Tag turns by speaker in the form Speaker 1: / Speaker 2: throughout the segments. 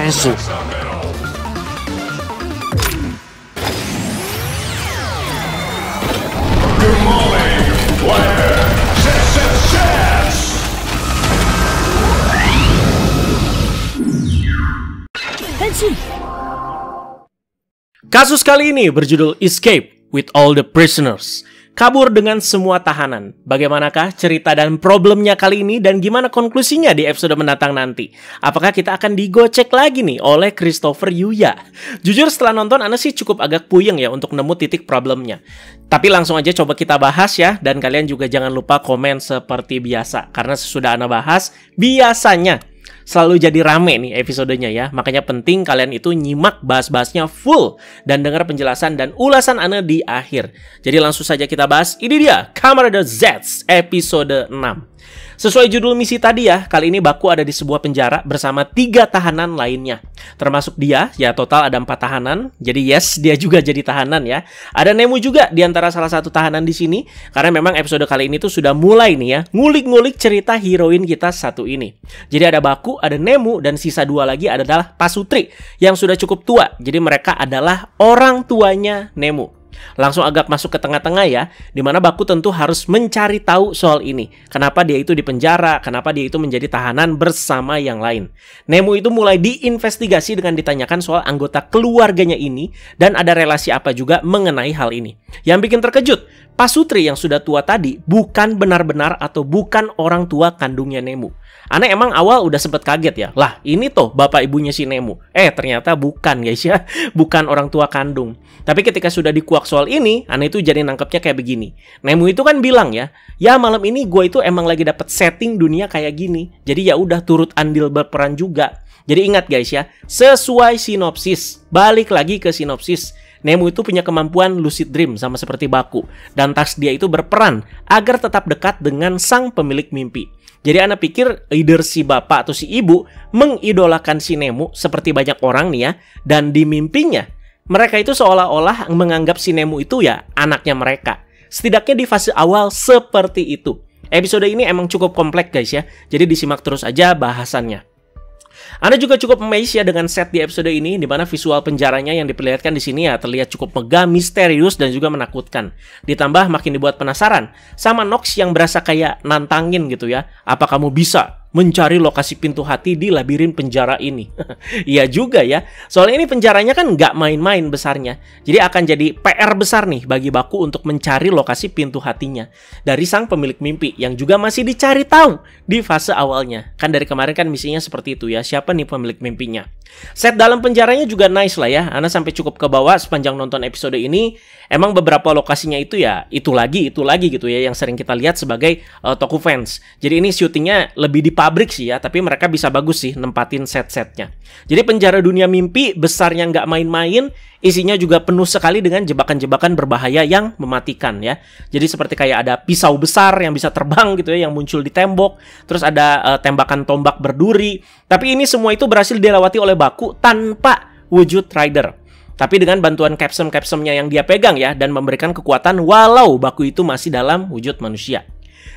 Speaker 1: Tezu. Kasus kali ini berjudul Escape with All the Prisoners. Kabur dengan semua tahanan. Bagaimanakah cerita dan problemnya kali ini dan gimana konklusinya di episode mendatang nanti? Apakah kita akan digocek lagi nih oleh Christopher Yuya? Jujur setelah nonton Ana sih cukup agak puyeng ya untuk nemu titik problemnya. Tapi langsung aja coba kita bahas ya, dan kalian juga jangan lupa komen seperti biasa. Karena sesudah Ana bahas, biasanya selalu jadi rame nih episodenya ya. Makanya penting kalian itu nyimak bahas-bahasnya full dan dengar penjelasan dan ulasan Ana di akhir. Jadi langsung saja kita bahas. Ini dia Kamen Rider Z episode 6. Sesuai judul misi tadi ya, kali ini Baku ada di sebuah penjara bersama 3 tahanan lainnya. Termasuk dia, ya total ada 4 tahanan. Jadi yes, dia juga jadi tahanan ya. Ada Nemu juga di antara salah satu tahanan di sini. Karena memang episode kali ini tuh sudah mulai nih ya, ngulik-ngulik cerita heroin kita satu ini. Jadi ada Baku, ada Nemu, dan sisa 2 lagi adalah Pasutri yang sudah cukup tua. Jadi mereka adalah orang tuanya Nemu. Langsung agak masuk ke tengah-tengah ya, dimana Baku tentu harus mencari tahu soal ini. Kenapa dia itu dipenjara, kenapa dia itu menjadi tahanan bersama yang lain. Nemu itu mulai diinvestigasi dengan ditanyakan soal anggota keluarganya ini, dan ada relasi apa juga mengenai hal ini. Yang bikin terkejut, Pasutri yang sudah tua tadi bukan benar-benar atau bukan orang tua kandungnya Nemu. Ana emang awal udah sempet kaget ya, lah ini tuh bapak ibunya si Nemu. Ternyata bukan guys ya, bukan orang tua kandung. Tapi ketika sudah dikuak soal ini, Ana itu jadi nangkepnya kayak begini. Nemu itu kan bilang ya malam ini gue itu emang lagi dapet setting dunia kayak gini. Jadi ya udah turut andil berperan juga. Jadi ingat guys ya, sesuai sinopsis, balik lagi ke sinopsis. Nemu itu punya kemampuan lucid dream sama seperti Baku. Dan task dia itu berperan agar tetap dekat dengan sang pemilik mimpi. Jadi Ana pikir either si bapak atau si ibu mengidolakan si Nemu seperti banyak orang nih ya. Dan di mimpinya, mereka itu seolah-olah menganggap si Nemu itu ya anaknya mereka. Setidaknya di fase awal seperti itu. Episode ini emang cukup kompleks guys ya. Jadi disimak terus aja bahasannya. Anda juga cukup amazed ya dengan set di episode ini, di mana visual penjaranya yang diperlihatkan di sini ya terlihat cukup megah, misterius, dan juga menakutkan. Ditambah makin dibuat penasaran sama Nox yang berasa kayak nantangin gitu ya. Apa kamu bisa mencari lokasi pintu hati di labirin penjara ini? Iya juga ya. Soalnya ini penjaranya kan nggak main-main besarnya. Jadi akan jadi PR besar nih bagi Baku untuk mencari lokasi pintu hatinya dari sang pemilik mimpi yang juga masih dicari tahu di fase awalnya. Kan dari kemarin kan misinya seperti itu ya. Siapa nih pemilik mimpinya? Set dalam penjaranya juga nice lah ya. Ana sampai cukup ke bawah sepanjang nonton episode ini. Emang beberapa lokasinya itu ya itu lagi gitu ya yang sering kita lihat sebagai toko fans. Jadi ini syutingnya lebih di pabrik sih ya, tapi mereka bisa bagus sih nempatin set-setnya. Jadi penjara dunia mimpi besarnya nggak main-main, isinya juga penuh sekali dengan jebakan-jebakan berbahaya yang mematikan ya. Jadi seperti kayak ada pisau besar yang bisa terbang gitu ya, yang muncul di tembok. Terus ada tembakan tombak berduri. Tapi ini semua itu berhasil dilewati oleh Baku tanpa wujud rider. Tapi dengan bantuan capsule-capsule-nya yang dia pegang ya, dan memberikan kekuatan walau Baku itu masih dalam wujud manusia.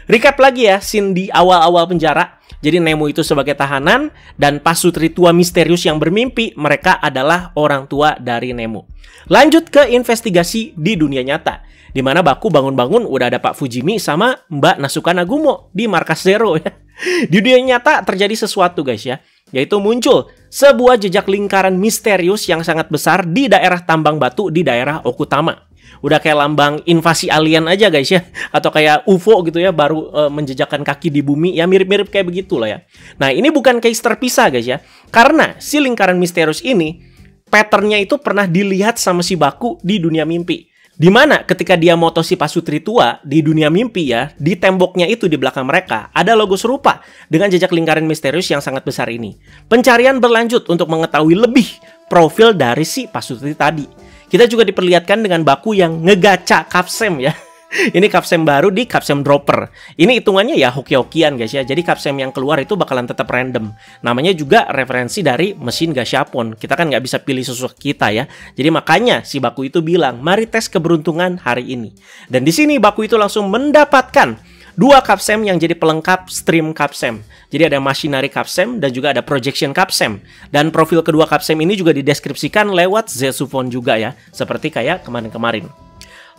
Speaker 1: Recap lagi ya, scene di awal-awal penjara. Jadi Nemu itu sebagai tahanan, dan Pasutri tua misterius yang bermimpi, mereka adalah orang tua dari Nemu. Lanjut ke investigasi di dunia nyata, di mana Baku bangun-bangun udah ada Pak Fujimi sama Mbak Nasuka Nagumo di markas Zero ya. Di dunia nyata terjadi sesuatu guys ya, yaitu muncul sebuah jejak lingkaran misterius yang sangat besar di daerah tambang batu di daerah Okutama. Udah kayak lambang invasi alien aja guys ya, atau kayak UFO gitu ya, baru menjejakkan kaki di bumi ya, mirip-mirip kayak begitulah ya. Nah ini bukan case terpisah guys ya, karena si lingkaran misterius ini patternnya itu pernah dilihat sama si Baku di dunia mimpi. Dimana ketika dia moto si Pasutri tua di dunia mimpi ya, di temboknya itu di belakang mereka ada logo serupa dengan jejak lingkaran misterius yang sangat besar ini. Pencarian berlanjut untuk mengetahui lebih profil dari si Pasutri tadi. Kita juga diperlihatkan dengan Baku yang ngegaca kapsem ya. Ini kapsem baru di kapsem dropper. Ini hitungannya ya hoki-hokian guys ya. Jadi kapsem yang keluar itu bakalan tetap random. Namanya juga referensi dari mesin Gashapon. Kita kan nggak bisa pilih sesuatu kita ya. Jadi makanya si Baku itu bilang, mari tes keberuntungan hari ini. Dan di sini Baku itu langsung mendapatkan Dua capsem yang jadi pelengkap stream capsem. Jadi ada machinery capsem dan juga ada projection capsem. Dan profil kedua capsem ini juga dideskripsikan lewat Zesufone juga ya, seperti kayak kemarin-kemarin.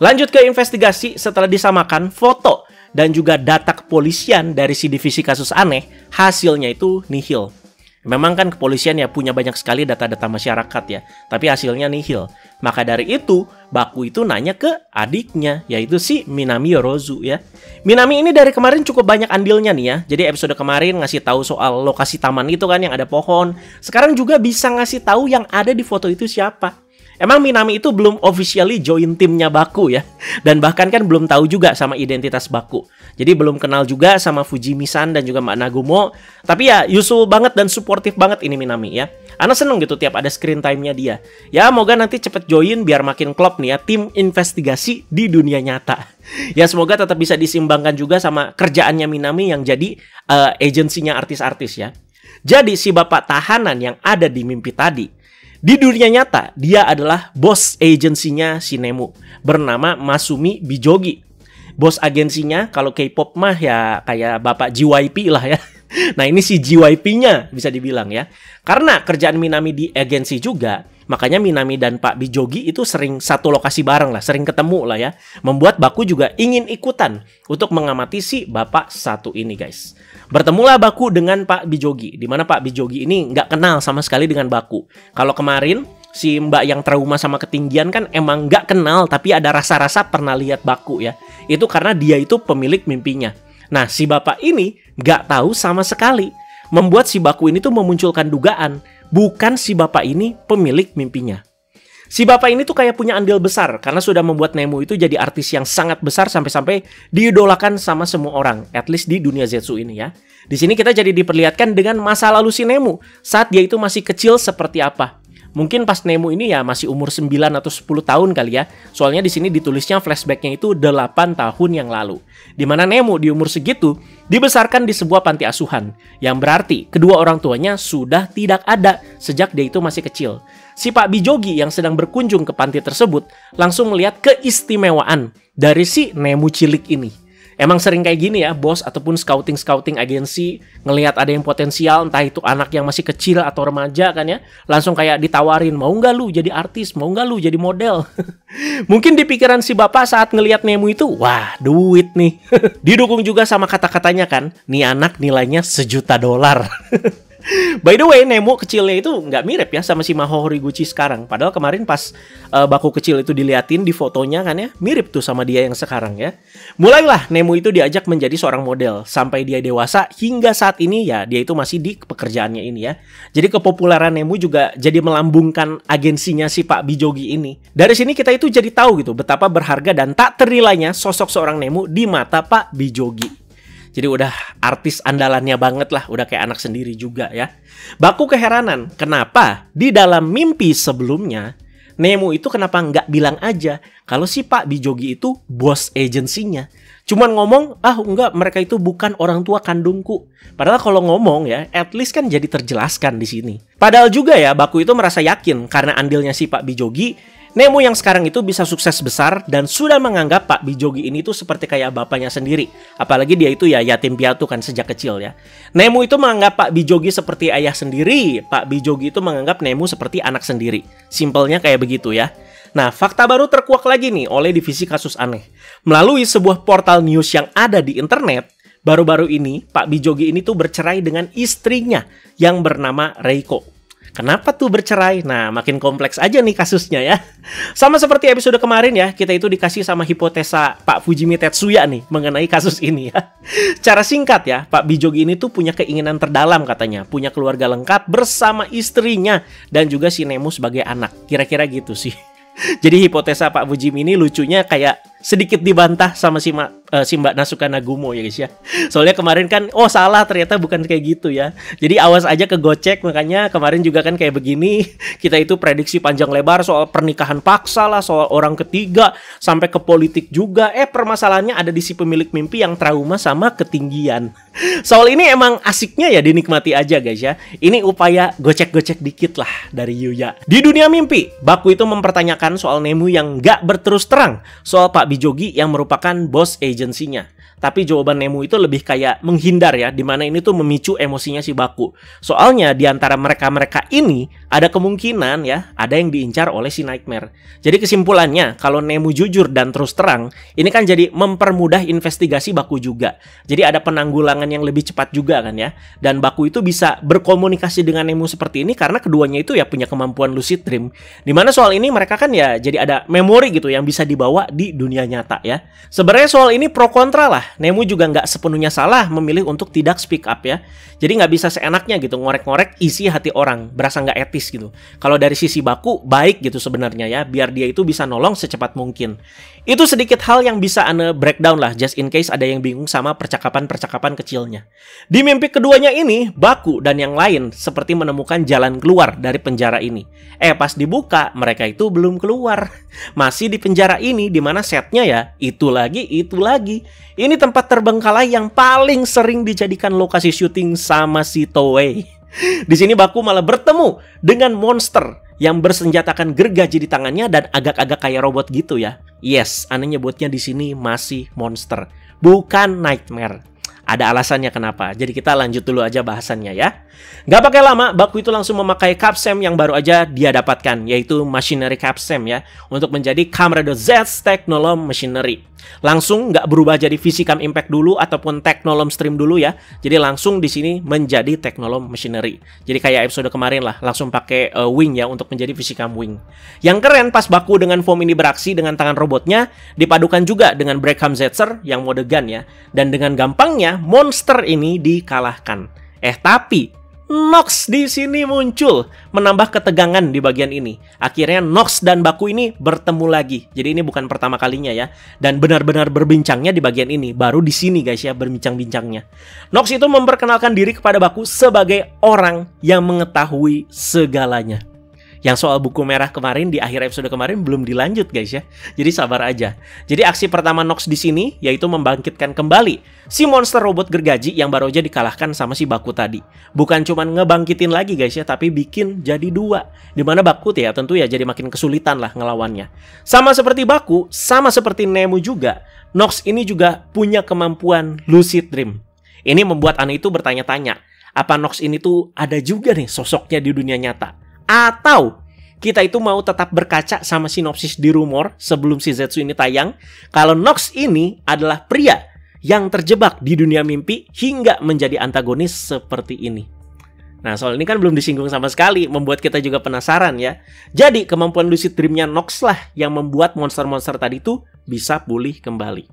Speaker 1: Lanjut ke investigasi, setelah disamakan foto dan juga data kepolisian dari si divisi kasus aneh, hasilnya itu nihil. Memang kan kepolisian ya punya banyak sekali data-data masyarakat ya, tapi hasilnya nihil. Maka dari itu, Baku itu nanya ke adiknya, yaitu si Minami Yorozu ya. Minami ini dari kemarin cukup banyak andilnya nih ya. Jadi episode kemarin ngasih tahu soal lokasi taman itu kan yang ada pohon. Sekarang juga bisa ngasih tahu yang ada di foto itu siapa. Emang Minami itu belum officially join timnya Baku ya. Dan bahkan kan belum tahu juga sama identitas Baku. Jadi belum kenal juga sama Fujimi-san dan juga Mbak Nagumo. Tapi ya useful banget dan supportive banget ini Minami ya. Ana seneng gitu tiap ada screen time-nya dia. Ya moga nanti cepet join biar makin klop nih ya tim investigasi di dunia nyata. Ya semoga tetap bisa disimbangkan juga sama kerjaannya Minami yang jadi agensinya artis-artis ya. Jadi si bapak tahanan yang ada di mimpi tadi, di dunia nyata, dia adalah bos agensinya si Nemu, bernama Masumi Bijogi. Bos agensinya, kalau K-pop mah ya kayak bapak JYP lah ya. Nah ini si JYP-nya bisa dibilang ya. Karena kerjaan Minami di agensi juga, makanya Minami dan Pak Bijogi itu sering satu lokasi bareng lah, sering ketemu lah ya. Membuat Baku juga ingin ikutan untuk mengamati si bapak satu ini guys. Bertemulah Baku dengan Pak Bijogi, di mana Pak Bijogi ini nggak kenal sama sekali dengan Baku. Kalau kemarin si mbak yang trauma sama ketinggian kan emang nggak kenal, tapi ada rasa-rasa pernah lihat Baku ya. Itu karena dia itu pemilik mimpinya. Nah si bapak ini nggak tahu sama sekali, membuat si Baku ini tuh memunculkan dugaan bukan si bapak ini pemilik mimpinya. Si bapak ini tuh kayak punya andil besar karena sudah membuat Nemu itu jadi artis yang sangat besar sampai-sampai diidolakan sama semua orang, at least di dunia Zetsu ini ya. Di sini kita jadi diperlihatkan dengan masa lalu si Nemu saat dia itu masih kecil seperti apa. Mungkin pas Nemu ini ya masih umur 9 atau 10 tahun kali ya. Soalnya di sini ditulisnya flashbacknya itu 8 tahun yang lalu. Di mana Nemu di umur segitu dibesarkan di sebuah panti asuhan. Yang berarti kedua orang tuanya sudah tidak ada sejak dia itu masih kecil. Si Pak Bijogi yang sedang berkunjung ke panti tersebut langsung melihat keistimewaan dari si Nemu cilik ini. Emang sering kayak gini ya, bos ataupun scouting agensi ngelihat ada yang potensial, entah itu anak yang masih kecil atau remaja kan ya, langsung kayak ditawarin, mau nggak lu jadi artis, mau nggak lu jadi model. Mungkin di pikiran si bapak saat ngelihat Nemu itu, wah duit nih. Didukung juga sama kata-katanya kan, nih anak nilainya $1 juta. By the way, Nemu kecilnya itu nggak mirip ya sama si Maho Horiguchi sekarang. Padahal kemarin pas Baku kecil itu diliatin di fotonya kan ya, mirip tuh sama dia yang sekarang ya. Mulailah Nemu itu diajak menjadi seorang model. Sampai dia dewasa hingga saat ini ya dia itu masih di pekerjaannya ini ya. Jadi kepopuleran Nemu juga jadi melambungkan agensinya si Pak Bijogi ini. Dari sini kita itu jadi tahu gitu betapa berharga dan tak ternilainya sosok seorang Nemu di mata Pak Bijogi. Jadi udah artis andalannya banget lah, udah kayak anak sendiri juga ya. Baku keheranan, kenapa di dalam mimpi sebelumnya Nemu itu kenapa nggak bilang aja kalau si Pak Bijogi itu bos agensinya. Cuman ngomong, enggak, mereka itu bukan orang tua kandungku. Padahal kalau ngomong ya, at least kan jadi terjelaskan di sini. Padahal juga ya, Baku itu merasa yakin karena andilnya si Pak Bijogi, Nemu yang sekarang itu bisa sukses besar dan sudah menganggap Pak Bijogi ini tuh seperti kayak bapaknya sendiri. Apalagi dia itu ya yatim piatu kan sejak kecil ya. Nemu itu menganggap Pak Bijogi seperti ayah sendiri. Pak Bijogi itu menganggap Nemu seperti anak sendiri. Simpelnya kayak begitu ya. Nah, fakta baru terkuak lagi nih oleh divisi kasus aneh. Melalui sebuah portal news yang ada di internet, baru-baru ini Pak Bijogi ini tuh bercerai dengan istrinya yang bernama Reiko. Kenapa tuh bercerai? Nah, makin kompleks aja nih kasusnya ya. Sama seperti episode kemarin ya, kita itu dikasih sama hipotesa Pak Fujimi Tetsuya nih mengenai kasus ini ya. Secara singkat ya, Pak Bijogi ini tuh punya keinginan terdalam katanya, punya keluarga lengkap bersama istrinya dan juga si Nemu sebagai anak. Kira-kira gitu sih. Jadi hipotesa Pak Fujimi ini lucunya kayak sedikit dibantah sama si Mbak Nasuka Nagumo ya guys ya. Soalnya kemarin kan, salah ternyata bukan kayak gitu ya. Jadi awas aja kegocek, makanya kemarin juga kan kayak begini. Kita itu prediksi panjang lebar soal pernikahan paksa lah, soal orang ketiga, sampai ke politik juga. Permasalahannya ada di si pemilik mimpi yang trauma sama ketinggian. Soal ini emang asiknya ya dinikmati aja guys ya. Ini upaya gocek-gocek dikit lah dari Yuya. Di dunia mimpi, Baku itu mempertanyakan soal Nemu yang gak berterus terang soal Pak Bijogi yang merupakan bos agensinya. Tapi jawaban Nemu itu lebih kayak menghindar ya, dimana ini tuh memicu emosinya si Baku. Soalnya di antara mereka-mereka ini ada kemungkinan ya, ada yang diincar oleh si Nightmare. Jadi kesimpulannya, kalau Nemu jujur dan terus terang, ini kan jadi mempermudah investigasi Baku juga. Jadi ada penanggulangan yang lebih cepat juga kan ya. Dan Baku itu bisa berkomunikasi dengan Nemu seperti ini karena keduanya itu ya punya kemampuan lucid dream. Dimana soal ini mereka kan ya jadi ada memori gitu yang bisa dibawa di dunia nyata ya. Sebenarnya soal ini pro kontra lah. Nemu juga nggak sepenuhnya salah memilih untuk tidak speak up ya. Jadi nggak bisa seenaknya gitu ngorek-ngorek isi hati orang, berasa nggak etis gitu. Kalau dari sisi Baku baik gitu sebenarnya ya, biar dia itu bisa nolong secepat mungkin. Itu sedikit hal yang bisa Ane breakdown lah, just in case ada yang bingung sama percakapan-percakapan kecilnya. Di mimpi keduanya ini, Baku dan yang lain seperti menemukan jalan keluar dari penjara ini. Pas dibuka, mereka itu belum keluar. Masih di penjara ini, dimana setnya ya, itu lagi. Ini tempat terbengkalai yang paling sering dijadikan lokasi syuting sama si Toei. Di sini Baku malah bertemu dengan monster yang bersenjatakan gergaji di tangannya dan agak-agak kayak robot gitu ya. Yes, Ane nyebutnya di sini masih monster, bukan Nightmare. Ada alasannya kenapa. Jadi kita lanjut dulu aja bahasannya ya. Gak pakai lama, Baku itu langsung memakai Capsem yang baru aja dia dapatkan, yaitu Machinery Capsem ya, untuk menjadi Camarado Z Technolom Machinery. Langsung nggak berubah jadi Visicam Impact dulu ataupun Technolom Stream dulu ya. Jadi langsung di sini menjadi Technolom Machinery. Jadi kayak episode kemarin lah, langsung pakai Wing ya untuk menjadi Visicam Wing. Yang keren pas Baku dengan foam ini beraksi dengan tangan robotnya, dipadukan juga dengan Brackham Zetzer yang mode gun ya. Dan dengan gampangnya monster ini dikalahkan. Tapi Nox di sini muncul, menambah ketegangan di bagian ini. Akhirnya Nox dan Baku ini bertemu lagi. Jadi ini bukan pertama kalinya ya. Dan benar-benar berbincangnya di bagian ini. Baru di sini guys ya berbincang-bincangnya. Nox itu memperkenalkan diri kepada Baku sebagai orang yang mengetahui segalanya. Yang soal buku merah kemarin di akhir episode kemarin belum dilanjut guys ya. Jadi sabar aja. Jadi aksi pertama Nox di sini yaitu membangkitkan kembali si monster robot gergaji yang baru aja dikalahkan sama si Baku tadi. Bukan cuman ngebangkitin lagi guys ya, tapi bikin jadi dua. Dimana Baku ya tentu ya jadi makin kesulitan lah ngelawannya. Sama seperti Baku, sama seperti Nemu juga, Nox ini juga punya kemampuan lucid dream. Ini membuat Ane itu bertanya-tanya, apa Nox ini tuh ada juga nih sosoknya di dunia nyata? Atau kita itu mau tetap berkaca sama sinopsis di rumor sebelum si Zetsu ini tayang, kalau Nox ini adalah pria yang terjebak di dunia mimpi hingga menjadi antagonis seperti ini. Nah, soal ini kan belum disinggung sama sekali, membuat kita juga penasaran ya. Jadi kemampuan lucid dreamnya Nox lah yang membuat monster-monster tadi tuh bisa pulih kembali.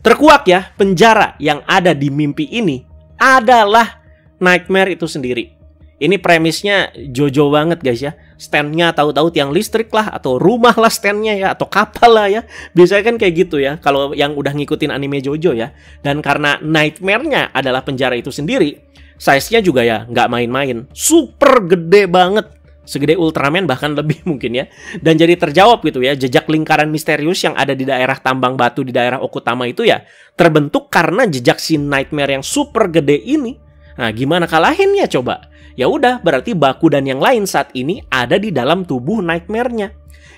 Speaker 1: Terkuak ya, penjara yang ada di mimpi ini adalah Nightmare itu sendiri. Ini premisnya Jojo banget guys ya. Standnya tahu-tahu tiang listrik lah, atau rumah lah standnya ya, atau kapal lah ya. Biasanya kan kayak gitu ya kalau yang udah ngikutin anime Jojo ya. Dan karena Nightmare-nya adalah penjara itu sendiri, size-nya juga ya nggak main-main. Super gede banget. Segede Ultraman bahkan lebih mungkin ya. Dan jadi terjawab gitu ya, jejak lingkaran misterius yang ada di daerah tambang batu di daerah Okutama itu ya terbentuk karena jejak si Nightmare yang super gede ini. Nah, gimana kalahinnya coba? Ya udah, berarti Baku dan yang lain saat ini ada di dalam tubuh Nightmare-nya.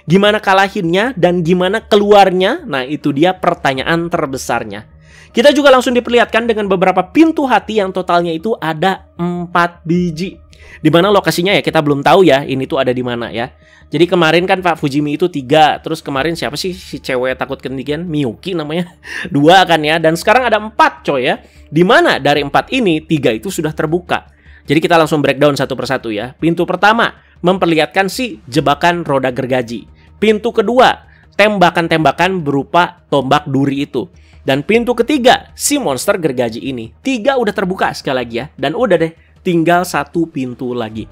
Speaker 1: Gimana kalahinnya dan gimana keluarnya? Nah, itu dia pertanyaan terbesarnya. Kita juga langsung diperlihatkan dengan beberapa pintu hati yang totalnya itu ada 4 biji. Di mana lokasinya ya kita belum tahu ya, ini tuh ada di mana ya. Jadi kemarin kan Pak Fujimi itu 3, terus kemarin siapa sih si cewek takut ketinggian? Miyuki namanya. 2 kan ya, dan sekarang ada 4 coy ya. Di mana dari 4 ini 3 itu sudah terbuka. Jadi kita langsung breakdown satu persatu ya. Pintu pertama memperlihatkan si jebakan roda gergaji. Pintu kedua, tembakan-tembakan berupa tombak duri itu. Dan pintu ketiga, si monster gergaji ini. 3 udah terbuka sekali lagi ya. Dan udah deh, tinggal 1 pintu lagi.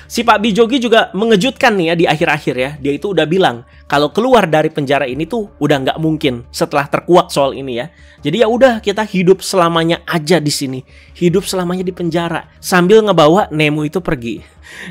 Speaker 1: Si Pak Bijogi juga mengejutkan nih ya di akhir-akhir ya. Dia itu udah bilang kalau keluar dari penjara ini tuh udah nggak mungkin setelah terkuak soal ini ya. Jadi ya udah kita hidup selamanya aja di sini. Hidup selamanya di penjara sambil ngebawa Nemu itu pergi.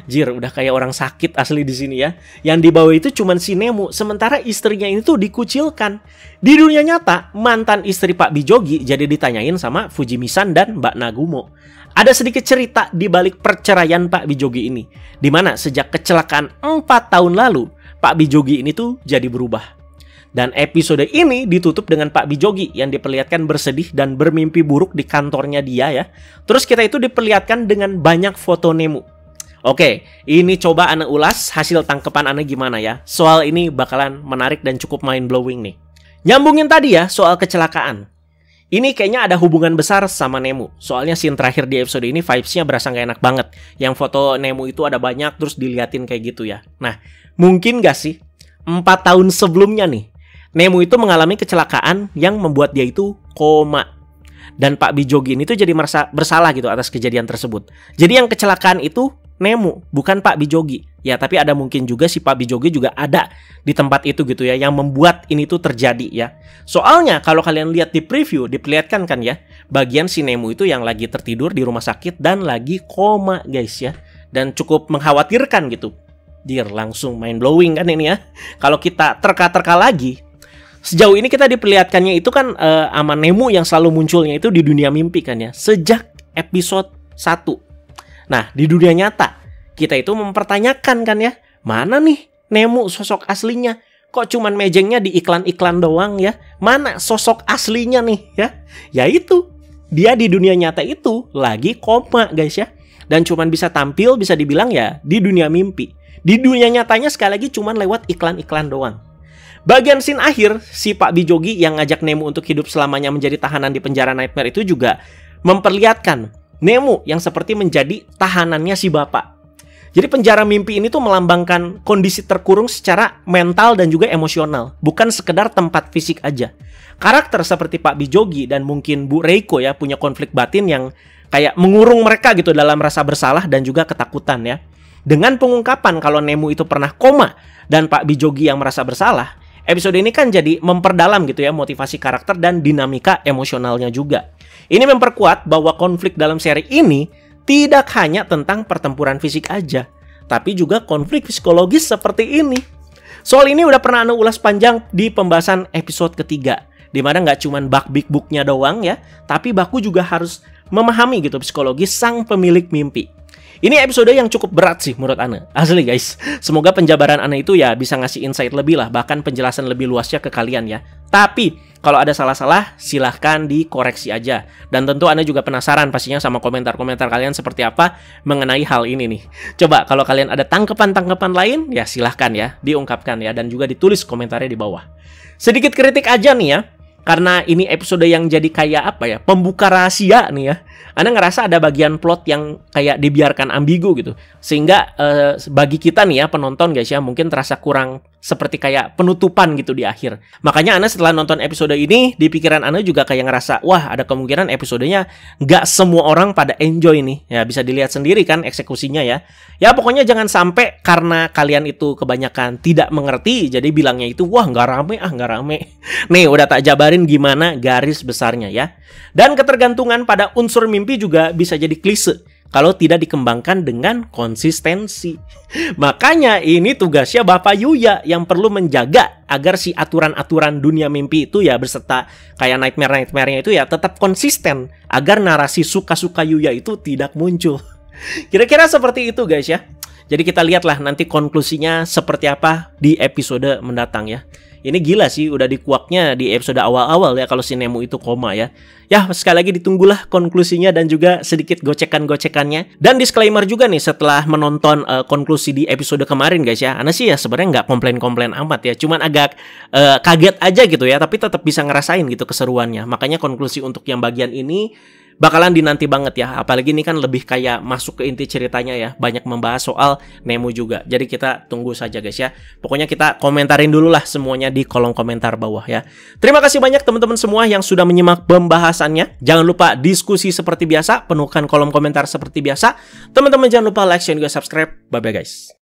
Speaker 1: Jir, udah kayak orang sakit asli di sini ya. Yang dibawa itu cuman si Nemu, sementara istrinya ini tuh dikucilkan. Di dunia nyata, mantan istri Pak Bijogi jadi ditanyain sama Fujimi-san dan Mbak Nagumo. Ada sedikit cerita di balik perceraian Pak Bijogi ini, di mana sejak kecelakaan 4 tahun lalu, Pak Bijogi ini tuh jadi berubah. Dan episode ini ditutup dengan Pak Bijogi yang diperlihatkan bersedih dan bermimpi buruk di kantornya dia ya. Terus kita itu diperlihatkan dengan banyak foto Nemu. Oke, ini coba Ana ulas hasil tangkepan Ana gimana ya. Soal ini bakalan menarik dan cukup mind blowing nih. Nyambungin tadi ya soal kecelakaan. Ini kayaknya ada hubungan besar sama Nemu. Soalnya scene terakhir di episode ini vibes-nya berasa gak enak banget. Yang foto Nemu itu ada banyak terus diliatin kayak gitu ya. Nah, mungkin gak sih 4 tahun sebelumnya nih Nemu itu mengalami kecelakaan yang membuat dia itu koma. Dan Pak Bijogi ini tuh jadi merasa bersalah gitu atas kejadian tersebut. Jadi yang kecelakaan itu Nemu, bukan Pak Bijogi. Ya, tapi ada mungkin juga si Pak Bijogi juga ada di tempat itu gitu ya, yang membuat ini tuh terjadi ya. Soalnya kalau kalian lihat di preview, diperlihatkan kan ya, bagian si Nemu itu yang lagi tertidur di rumah sakit dan lagi koma guys ya. Dan cukup mengkhawatirkan gitu. Dir, langsung mind blowing kan ini ya. Kalau kita terka-terka lagi, sejauh ini kita diperlihatkannya itu kan sama Nemu yang selalu munculnya itu di dunia mimpi kan ya. Sejak episode 1. Nah, di dunia nyata, kita itu mempertanyakan kan ya. Mana nih Nemu sosok aslinya? Kok cuman mejengnya di iklan-iklan doang ya? Mana sosok aslinya nih ya? Ya itu, dia di dunia nyata itu lagi koma guys ya. Dan cuman bisa tampil, bisa dibilang ya, di dunia mimpi. Di dunia nyatanya sekali lagi cuman lewat iklan-iklan doang. Bagian scene akhir, si Pak Bijogi yang ngajak Nemu untuk hidup selamanya menjadi tahanan di penjara Nightmare itu juga memperlihatkan Nemu yang seperti menjadi tahanannya si bapak. Jadi penjara mimpi ini tuh melambangkan kondisi terkurung secara mental dan juga emosional, bukan sekedar tempat fisik aja. Karakter seperti Pak Bijogi dan mungkin Bu Reiko ya punya konflik batin yang kayak mengurung mereka gitu dalam rasa bersalah dan juga ketakutan ya. Dengan pengungkapan kalau Nemu itu pernah koma dan Pak Bijogi yang merasa bersalah, episode ini kan jadi memperdalam gitu ya motivasi karakter dan dinamika emosionalnya juga. Ini memperkuat bahwa konflik dalam seri ini tidak hanya tentang pertempuran fisik aja, tapi juga konflik psikologis seperti ini. Soal ini udah pernah Ana ulas panjang di pembahasan episode ketiga, di mana nggak cuma bug big booknya doang ya, tapi Baku juga harus memahami gitu psikologis sang pemilik mimpi. Ini episode yang cukup berat sih menurut Ana. Asli guys. Semoga penjabaran Ana itu ya bisa ngasih insight lebih lah. Bahkan penjelasan lebih luasnya ke kalian ya. Tapi kalau ada salah-salah silahkan dikoreksi aja. Dan tentu Ana juga penasaran pastinya sama komentar-komentar kalian seperti apa mengenai hal ini nih. Coba kalau kalian ada tangkapan-tangkapan lain ya silahkan ya diungkapkan ya. Dan juga ditulis komentarnya di bawah. Sedikit kritik aja nih ya. Karena ini episode yang jadi kayak apa ya, pembuka rahasia nih ya. Anda ngerasa ada bagian plot yang kayak dibiarkan ambigu gitu. Sehingga bagi kita nih ya penonton guys ya, mungkin terasa kurang seperti kayak penutupan gitu di akhir. Makanya Anda setelah nonton episode ini, di pikiran Anda juga kayak ngerasa, wah ada kemungkinan episodenya nggak semua orang pada enjoy nih. Ya bisa dilihat sendiri kan eksekusinya ya. Ya pokoknya jangan sampai karena kalian itu kebanyakan tidak mengerti, jadi bilangnya itu, wah nggak rame nggak rame. Nih udah tak jabarin gimana garis besarnya ya. Dan ketergantungan pada unsur mimpi juga bisa jadi klise kalau tidak dikembangkan dengan konsistensi. Makanya ini tugasnya Bapak Yuya yang perlu menjaga agar si aturan-aturan dunia mimpi itu ya beserta kayak nightmare-nightmare-nya itu ya tetap konsisten agar narasi suka-suka Yuya itu tidak muncul. Kira-kira seperti itu guys ya. Jadi kita lihatlah nanti konklusinya seperti apa di episode mendatang ya. Ini gila sih udah dikuaknya di episode awal-awal ya kalau si Nemu itu koma ya. Ya sekali lagi ditunggulah konklusinya dan juga sedikit gocekan-gocekannya. Dan disclaimer juga nih setelah menonton konklusi di episode kemarin guys ya. Ana sih ya sebenarnya nggak komplain-komplain amat ya. Cuman agak kaget aja gitu ya. Tapi tetap bisa ngerasain gitu keseruannya. Makanya konklusi untuk yang bagian ini bakalan dinanti banget ya. Apalagi ini kan lebih kayak masuk ke inti ceritanya ya. Banyak membahas soal Nemu juga. Jadi kita tunggu saja guys ya. Pokoknya kita komentarin dulu lah semuanya di kolom komentar bawah ya. Terima kasih banyak teman-teman semua yang sudah menyimak pembahasannya. Jangan lupa diskusi seperti biasa. Penuhkan kolom komentar seperti biasa. Teman-teman jangan lupa like, share, dan juga subscribe. Bye-bye guys.